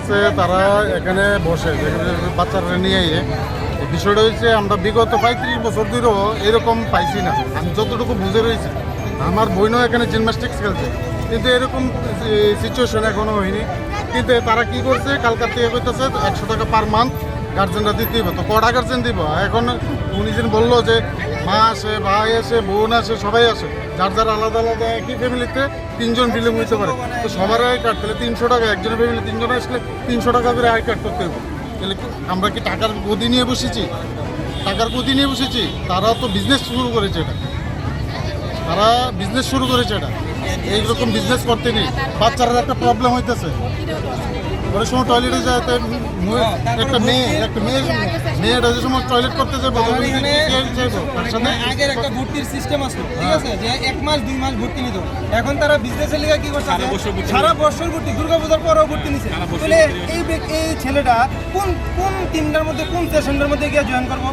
আছে তারা এখানে বসে বাচ্চারা নিয়ে বিষয়টা হচ্ছে আমরা বিগত 35 বছর ধরেও এরকম পাইছি না। আমি যতটুকু বুঝে রয়েছি, আমার বোনও এখানে জিমন্যাস্টিক্স খেলছে, কিন্তু এরকম সিচুয়েশন এখনও হয়নি। কিন্তু তারা কি করছে, কালকার থেকে কইতেছে 100 টাকা পার মান্থ গার্জেনরা দিতে দিব। তো কটা গার্জেন দিব? এখন উনি যেন বললো যে মা আসে, ভাই আসে, বোন আসে, সবাই আসে, যার যার আলাদা আলাদা একই ফ্যামিলিতে 3 জন ফিল্ম হইতে পারে। তো সবার আই কার্ড তাহলে 300 টাকা, একজনের ফ্যামিলি 3 জন আসলে 300 টাকা করে আই কার্ড করতে হবে। তাহলে আমরা কি টাকার গদি নিয়ে বসেছি? টাকার গদি নিয়ে বসেছি? তারা তো বিজনেস শুরু করেছে, এটা এইরকম বিজনেস করতে নেই। বাচ্চারা একটা প্রবলেম হইতেছে, অনেক সময় টয়লেটে যায়, একটা মেয়েটা যে সময় টয়লেট করতে যাবো আগের একটা ভর্তির সিস্টেম আছে, ঠিক আছে, যে 1 মাস 2 মাস ভর্তি নিত। এখন তারা বিজনেসের লিগে কি করছে, সারা বছর ভর্তি, দুর্গাপূজার পরেও ভর্তি নিছে। তাহলে এই ছেলেটা কোন টিমটার মধ্যে, কোন সেশনের মধ্যে গিয়ে জয়েন করবো?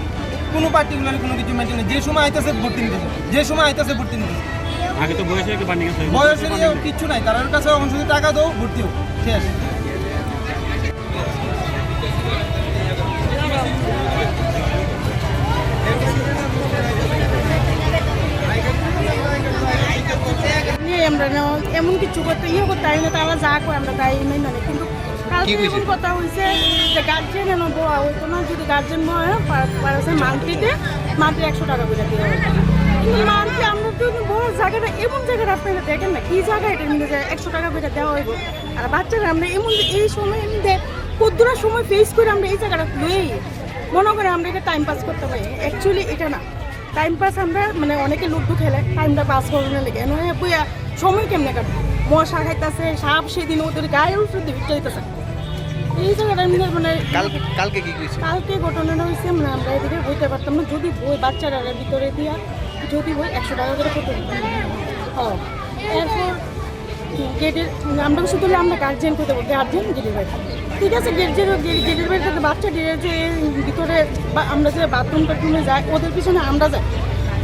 কোনো পার্টিকুলার কোনো কিছু মেনটেন নেই। যে সময় আইতেছে ভর্তি নিতেছে, আগে তো বয়সের কিচ্ছু নাই, তার কাছে এখন শুধু টাকা দাও, ভর্তি হোক, শেষ। আমরা এমন কিছু করতে করতে পারি না, তারা যা করে আমরা তাই মেনে নেই। কিন্তু কালকে এমন কথা হয়েছে যে গার্জেন এনে বয়া হইতো না, যদি গার্জেন বয়া মান্থলি 100 টাকা করে দেওয়া হয়। কিন্তু মান্থলি আমরা যদি বড় জায়গাটা, এমন জায়গাটা আপনারা দেখেন না, কি জায়গা এটা নিয়ে যায় 100 টাকা করে দেওয়া হইব। আর বাচ্চারা আমরা এমন এই সময় কদ্দুরা সময় ফেস করে আমরা এই জায়গাটা লই মনে করে আমরা এটা টাইম পাস করতে পারি। অ্যাকচুয়ালি এটা না টাইম পাস, আমরা মানে অনেকে লুডু খেলে টাইমটা পাস করানো লেগে বইয়া সময় কেমনে কাটবে। মশা খাইতেছে, সাপ সেদিন ওদের গায়ে উঠে দিতেছে। এই জায়গাটার মধ্যে মানে কালকে ঘটনাটা হয়েছে, মানে আমরা এদিকে বইতে পারতাম না। যদি বই বাচ্চারা ভিতরে দিয়া যদি বই 100 টাকা করে করতে এরপর গেটের আমরা শুধু আমরা গার্জেন করতে বলতে গার্জেন গেটের বাইরে, ঠিক আছে, গেটের বাইরে থেকে বাচ্চা যে ভিতরে আমরা যে বাথরুম টাথরুমে যাই, ওদের পিছনে আমরা যাই,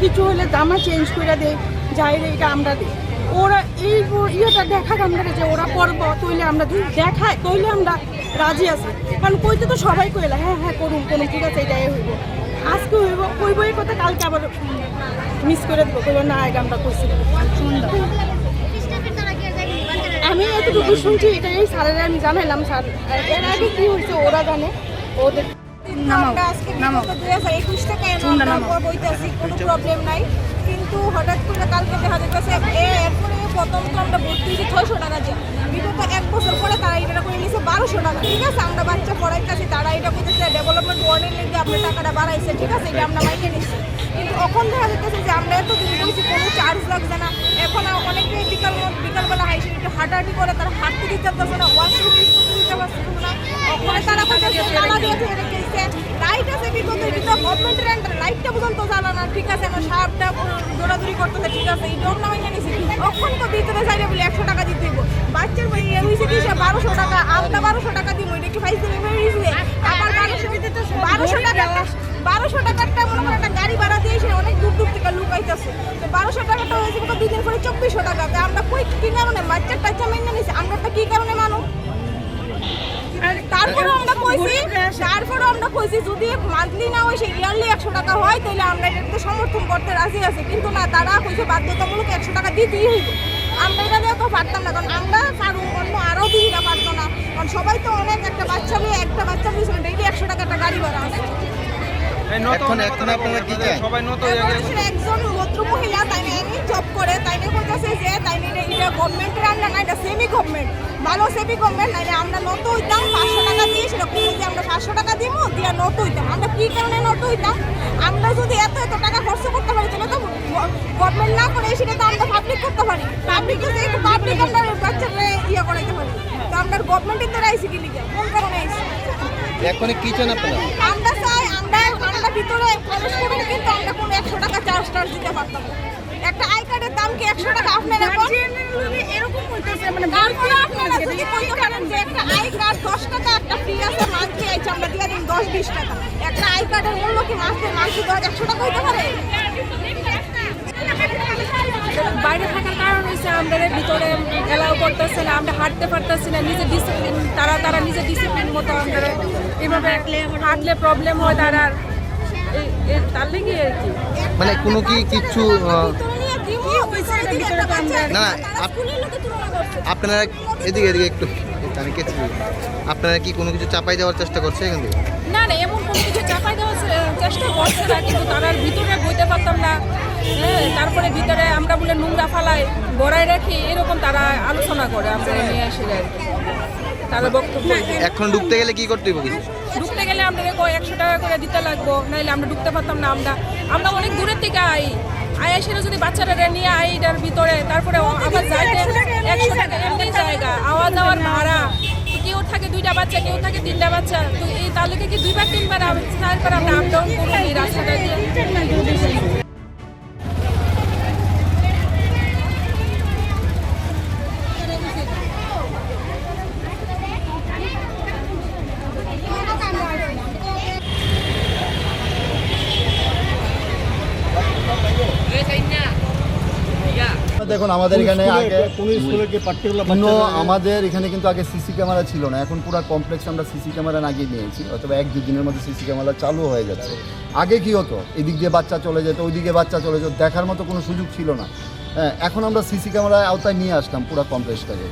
কিছু হলে জামা চেঞ্জ করে দেয়, যাই এটা আমরা দিই। ওরা এই ইয়েটা দেখাক আমরা যে ওরা করব, তৈলে আমরা দেখায়, তৈলে আমরা রাজি আছি। কারণ কইতে তো সবাই কইলা হ্যাঁ করুন, ঠিক আছে, এটাই হইব, আজকে হইব এই কথা, কালকে আবার মিস করে দেবো, কইব না এটা আমরা কইছি। আমি এতটুকু শুনছি, এটাই স্যারেরা আমি জানাইলাম। স্যার এর আগে কি হয়েছে ওরা জানে, ওদের কোনো প্রবলেম নাই। কিন্তু হঠাৎ করে কালকে দেখা যাচ্ছে এরপরে প্রথম তো আমরা ভর্তি হয়েছি 600 টাকা দিয়ে, বিগত 1 বছর পরে তারা এটা করে নিয়েছে 1200 টাকা, ঠিক আছে। আমরা বাচ্চা পড়াইতেছি, তারা এটা করতেছে ডেভেলপমেন্ট ওয়ার্ডের লেগে আপনার টাকাটা বাড়াইছে, ঠিক আছে, এটা আমরা মাইকে নিচ্ছি। কিন্তু এখন দেখা যাচ্ছে যে আমরা এতদিন বলছি কোনো চার্জ লাগছে না। এখন অনেকে বিকালবেলা হাইসে একটু হাঁটাহাঁটি করে, তারা হাঁটতে দিতে পারছে না, ওয়াশরুম ইউজ করতে দিতে পারছে না। ওখানে তারা তালা দিয়ে রেখেছে, লাইট আছে বিগত, এটা গভর্নমেন্টের আন্ডারে, লাইটটা পর্যন্ত জ্বালা না, ঠিক আছে, না সাপটা দৌড়াদৌড়ি করতেছে, ঠিক আছে, এই ডোর নামাই নিয়েছি। তখন তো ভিতরে যাইলে বলে 100 টাকা দিতে হইব। বাচ্চার হয়েছে কি 1200 টাকা, আমরা 1200 টাকা দিব, এটা কি ফাইজ দেবে আবার 1200 টাকাটা মনে করেন একটা গাড়ি ভাড়া দিয়েছে, অনেক দূর থেকে লোক আইতেছে। তো 1200 টাকাটা হয়েছে 2 দিন পরে 2400 টাকা। আমরা কই কি কারণে বাচ্চার টাচ্চা মেনে নিয়েছি, আমরা কি কারণে মানো? তারপরেও আমরা কইছি যদি মান্থলি না হয়, সেই ইয়ারলি 100 টাকা হয়, তাহলে আমরা এটাকে সমর্থন করতে রাজি আছি। কিন্তু না, তারা কইছে বাধ্যতামূলক 100 টাকা দিতেই হইব। আমরা এটা দিয়ে তো পারতাম না, কারণ আমরা অন্য আরও দিদিরা পারতো না, কারণ সবাই তো অনেক একটা বাচ্চা পিছনে ডেইলি 100 টাকা একটা গাড়ি ভাড়া আছে। একজন ভদ্রমহিলা তাই জব করে, তাই বলতেছে যে তাই এটা গভর্নমেন্টের আন্ডার না, এটা সেমি গভর্নমেন্ট, ভালো সেমি গভর্নমেন্ট, নাইলে আমরা নত হইতাম 500 টাকা দিয়ে, সেটা যে আমরা 500 টাকা দিব দিয়ে নত হইতাম। আমরা কি কারণে নত হইতাম? আমরা যদি এত টাকা খরচ করতে পারি, তাহলে তো গভর্নমেন্ট না করে সেটা তো আমরা পাবলিক করতে পারি, পাবলিক আমরা বাচ্চারা ইয়ে করাইতে পারি। তো আমরা গভর্নমেন্টের দ্বারা আইসি কি লিখে, কোন কারণে আইসি? এখন কি চান আপনারা? আমরা চাই আমরা ভিতরে প্রবেশ করব, কিন্তু আমরা কোনো 100 টাকা চার্জ দিতে পারতাম না। একটা আই কার্ডের দাম কি 100 টাকা? আপনারা এরকম হইতেছে, মানে আপনারা যদি কইতে পারেন যে একটা আই কার্ড 10 টাকা একটা ফ্রি আছে, মান্থলি আইছে আমরা দিয়ে দিন 10-20 টাকা। একটা আই কার্ডের মূল্য কি মান্থলি 100 টাকা হইতে পারে? বাইরে থাকার কারণ হচ্ছে আমরা ভিতরে এলাও করতেছে না, আমরা হাঁটতে পারতেছি না, নিজের ডিসিপ্লিন তারা নিজের ডিসিপ্লিন মতো আমরা এভাবে হাঁটলে প্রবলেম হয় তারা, তার লেগে আর কি। মানে কোনো কি কিচ্ছু না আপনারা এদিকে একটু আমি কেছি, আপনারা কি কোনো কিছু চাপাই দেওয়ার চেষ্টা করছে এখান থেকে? না না, এমন কোনো কিছু চাপাই দেওয়ার চেষ্টা করছে না, কিন্তু তারার ভিতরে বইতে পারতাম না। হ্যাঁ, তারপরে ভিতরে আমরা বলে নোংরা ফালাই গড়াই রাখি, এরকম তারা আলোচনা করে আমরা নিয়ে আসি আর কি। তাদের বক্তব্য এখন ঢুকতে গেলে কি করতে হবে কিছু? ঢুকতে গেলে আমাদের 100 টাকা করে দিতে লাগবো, নাইলে আমরা ঢুকতে পারতাম না। আমরা অনেক দূরের থেকে আইসে যদি বাচ্চারা নিয়ে এটার ভিতরে, তারপরে আবার যাইতে 100 টাকা এমনি জায়গা, আওয়া যাওয়ার ভাড়া, কেউ থাকে 2টা বাচ্চা, কেউ থাকে 3টা বাচ্চা, তো এই তাহলে কি 2বার 3বার 4বার আমরা আপ ডাউন করবো এই রাস্তাটা দিয়ে। দেখুন আমাদের এখানে আগে কোন স্কুলে কি পার্টিকুলার কোনো আমাদের এখানে কিন্তু আগে সিসি ক্যামেরা ছিল না, এখন পুরো কমপ্লেক্সে আমরা সিসি ক্যামেরা লাগিয়ে নিয়েছি, অথবা 1-2 দিনের মধ্যে সিসি ক্যামেরা চালু হয়ে যাচ্ছে। আগে কি হতো, এদিক দিয়ে বাচ্চা চলে যেত, ওইদিকে বাচ্চা চলে যেত, দেখার মতো কোনো সুযোগ ছিল না। হ্যাঁ, এখন আমরা সিসি ক্যামেরার আওতায় নিয়ে আসলাম পুরো কমপ্লেক্সটাকে।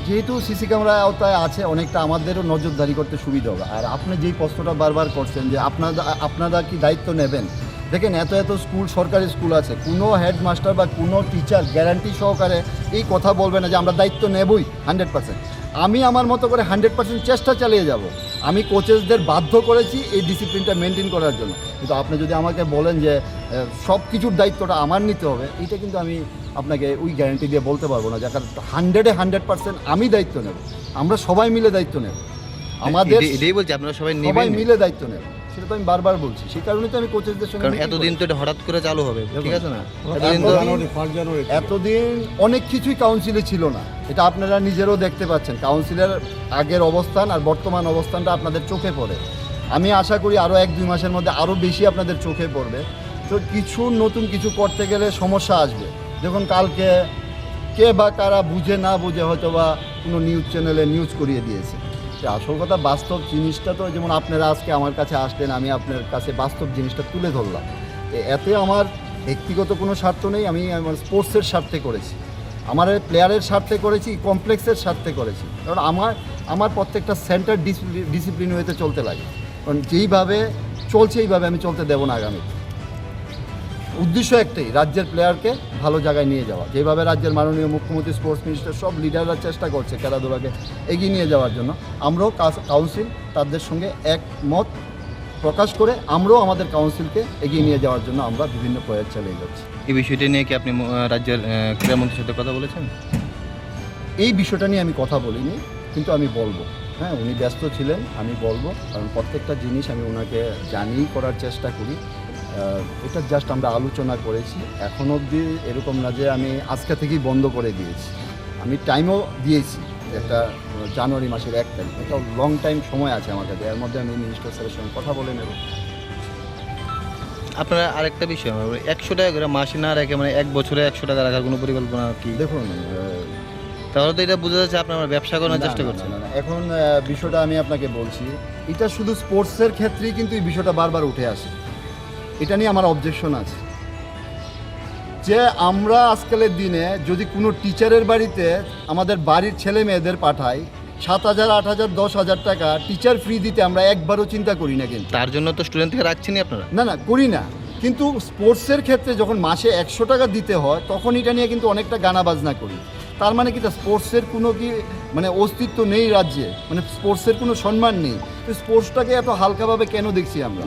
যেহেতু সিসি ক্যামেরার আওতায় আছে, অনেকটা আমাদেরও নজরদারি করতে সুবিধা হবে। আর আপনি যেই প্রশ্নটা বারবার করছেন যে আপনারা কি দায়িত্ব নেবেন, দেখেন এত স্কুল, সরকারি স্কুল আছে, কোনো হেডমাস্টার বা কোনো টিচার গ্যারান্টি সহকারে এই কথা বলবে না যে আমরা দায়িত্ব নেবই 100%। আমি আমার মতো করে 100% চেষ্টা চালিয়ে যাব। আমি কোচেসদের বাধ্য করেছি এই ডিসিপ্লিনটা মেনটেন করার জন্য, কিন্তু আপনি যদি আমাকে বলেন যে সব কিছুর দায়িত্বটা আমার নিতে হবে, এটা কিন্তু আমি আপনাকে ওই গ্যারান্টি দিয়ে বলতে পারবো না। যার 100% আমি দায়িত্ব নেব, আমরা সবাই মিলে দায়িত্ব নেব, আমাদের এটাই বলছি আপনারা সবাই সবাই নেবেন, মিলে দায়িত্ব নেব। সেটা তো আমি বারবার বলছি, সেই কারণে তো আমি কোচেসদের সঙ্গে কারণ meeting এতদিন তো এটা হঠাৎ করে চালু হবে, ঠিক আছে না? এতদিন অনেক কিছুই কাউন্সিলে ছিল না, এটা আপনারা নিজেরও দেখতে পাচ্ছেন। কাউন্সিলের আগের অবস্থান আর বর্তমান অবস্থানটা আপনাদের চোখে পড়ে। আমি আশা করি আরও 1-2 মাসের মধ্যে আরও বেশি আপনাদের চোখে পড়বে। তো কিছু নতুন কিছু করতে গেলে সমস্যা আসবে। দেখুন কালকে কে বা কারা বুঝে না বুঝে হয়তো বা কোনো নিউজ চ্যানেলে নিউজ করিয়ে দিয়েছে। আসল কথা বাস্তব জিনিসটা তো, যেমন আপনারা আজকে আমার কাছে আসলেন, আমি আপনার কাছে বাস্তব জিনিসটা তুলে ধরলাম। এতে আমার ব্যক্তিগত কোনো স্বার্থ নেই, আমি আমার স্পোর্টসের স্বার্থে করেছি, আমার প্লেয়ারের স্বার্থে করেছি, কমপ্লেক্সের স্বার্থে করেছি। কারণ আমার প্রত্যেকটা সেন্টার ডিসিপ্লিন হইতে চলতে লাগে, কারণ যেইভাবে চলছে এইভাবে আমি চলতে দেবো না আগামী। উদ্দেশ্য একটাই, রাজ্যের প্লেয়ারকে ভালো জায়গায় নিয়ে যাওয়া। যেভাবে রাজ্যের মাননীয় মুখ্যমন্ত্রী, স্পোর্টস মিনিস্টার, সব লিডাররা চেষ্টা করছে খেলাধুলাকে এগিয়ে নিয়ে যাওয়ার জন্য, আমরাও কাউন্সিল তাদের সঙ্গে একমত প্রকাশ করে আমরাও আমাদের কাউন্সিলকে এগিয়ে নিয়ে যাওয়ার জন্য আমরা বিভিন্ন প্রয়াস চালিয়ে যাচ্ছি। এই বিষয়টি নিয়ে কি আপনি রাজ্যের ক্রীড়ামন্ত্রীর সাথে কথা বলেছেন? এই বিষয়টা নিয়ে আমি কথা বলিনি, কিন্তু আমি বলবো। হ্যাঁ, উনি ব্যস্ত ছিলেন, আমি বলবো, কারণ প্রত্যেকটা জিনিস আমি ওনাকে জানিয়েই করার চেষ্টা করি। এটা জাস্ট আমরা আলোচনা করেছি, এখন অবধি এরকম না যে আমি আজকে থেকেই বন্ধ করে দিয়েছি। আমি টাইমও দিয়েছি, একটা জানুয়ারি মাসের 1 তারিখ, এটা লং টাইম সময় আছে আমার কাছে, এর মধ্যে আমি মিনিস্টার স্যারের সঙ্গে কথা বলে নেব। আপনারা আরেকটা বিষয়, 100 টাকা করে মাসে না রেখে মানে 1 বছরে 100 টাকা রাখার কোনো পরিকল্পনা কি? দেখুন তাহলে তো এটা বোঝা যাচ্ছে আপনারা ব্যবসা করার চেষ্টা করছেন। না, এখন বিষয়টা আমি আপনাকে বলছি, এটা শুধু স্পোর্টসের ক্ষেত্রেই কিন্তু এই বিষয়টা বারবার উঠে আসে। এটা নিয়ে আমার অবজেকশন আছে যে আমরা আজকালের দিনে যদি কোনো টিচারের বাড়িতে আমাদের বাড়ির ছেলে মেয়েদের পাঠাই, 7,000, 8,000, 10,000 টাকা টিচার ফ্রি দিতে আমরা একবারও চিন্তা করি না। কিন্তু তার জন্য তো স্টুডেন্ট থেকে রাখছেনই আপনারা। না করি না, কিন্তু স্পোর্টসের ক্ষেত্রে যখন মাসে 100 টাকা দিতে হয়, তখন এটা নিয়ে কিন্তু অনেকটা গানা বাজনা করি। তার মানে কি স্পোর্টসের কোনো কি মানে অস্তিত্ব নেই রাজ্যে, মানে স্পোর্টসের কোনো সম্মান নেই? তো স্পোর্টসটাকে এত হালকাভাবে কেন দেখছি আমরা?